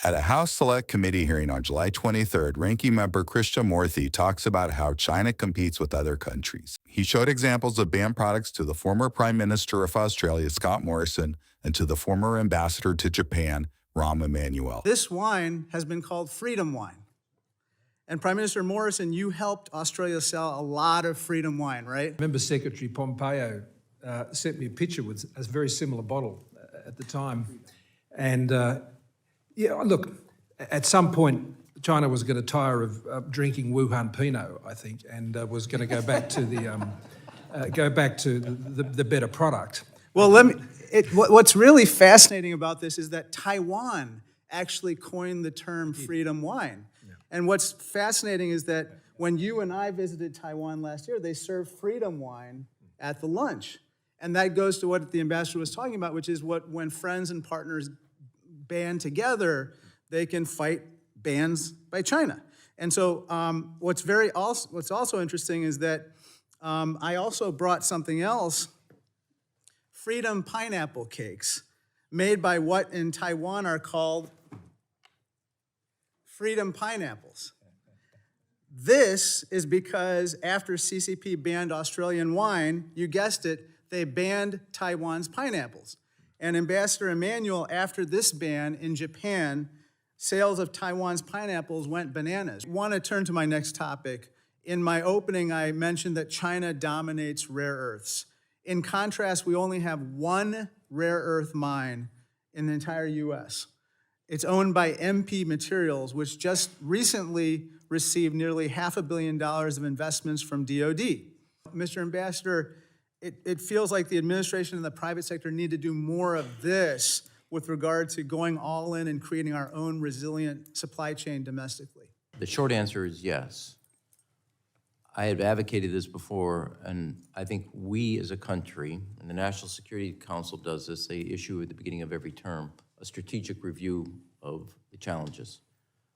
At a House Select Committee hearing on July 23rd, Ranking Member Krishnamoorthi talks about how China competes with other countries. He showed examples of banned products to the former Prime Minister of Australia, Scott Morrison, and to the former Ambassador to Japan, Rahm Emanuel. This wine has been called freedom wine. And Prime Minister Morrison, you helped Australia sell a lot of freedom wine, right? I remember Secretary Pompeo sent me a picture with a very similar bottle at the time. And yeah, look, at some point, China was going to tire of drinking Wuhan Pinot, I think, and was going to go back to the better product. Well, what's really fascinating about this is that Taiwan actually coined the term freedom wine. Yeah. And what's fascinating is that when you and I visited Taiwan last year, they served freedom wine at the lunch. And that goes to what the ambassador was talking about, which is when friends and partners band together, they can fight bans by China. And so what's also interesting is that I also brought something else, freedom pineapple cakes, made by what in Taiwan are called freedom pineapples. This is because after CCP banned Australian wine, you guessed it, they banned Taiwan's pineapples. And Ambassador Emanuel, after this ban in Japan, sales of Taiwan's pineapples went bananas. I want to turn to my next topic. In my opening, I mentioned that China dominates rare earths. In contrast, we only have one rare earth mine in the entire US. It's owned by MP Materials, which just recently received nearly $500 million of investments from DoD. Mr. Ambassador, it feels like the administration and the private sector need to do more of this with regard to going all in and creating our own resilient supply chain domestically. The short answer is yes. I have advocated this before, and I think we as a country, and the National Security Council does this, they issue at the beginning of every term a strategic review of the challenges.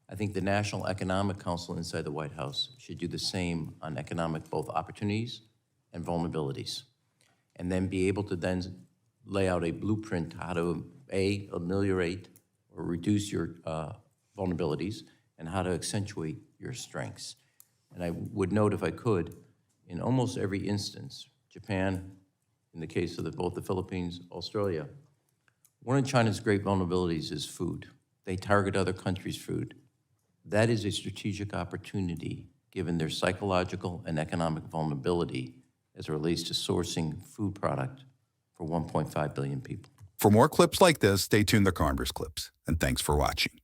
I think the National Economic Council inside the White House should do the same on economic both opportunities and vulnerabilities, and then be able to then lay out a blueprint how to ameliorate or reduce your vulnerabilities and how to accentuate your strengths. And I would note, if I could, in almost every instance, Japan, in the case of both the Philippines, Australia, one of China's great vulnerabilities is food. They target other countries' food. That is a strategic opportunity given their psychological and economic vulnerability as it relates to sourcing food product for 1.5 billion people. For more clips like this, stay tuned to Congress Clips, and thanks for watching.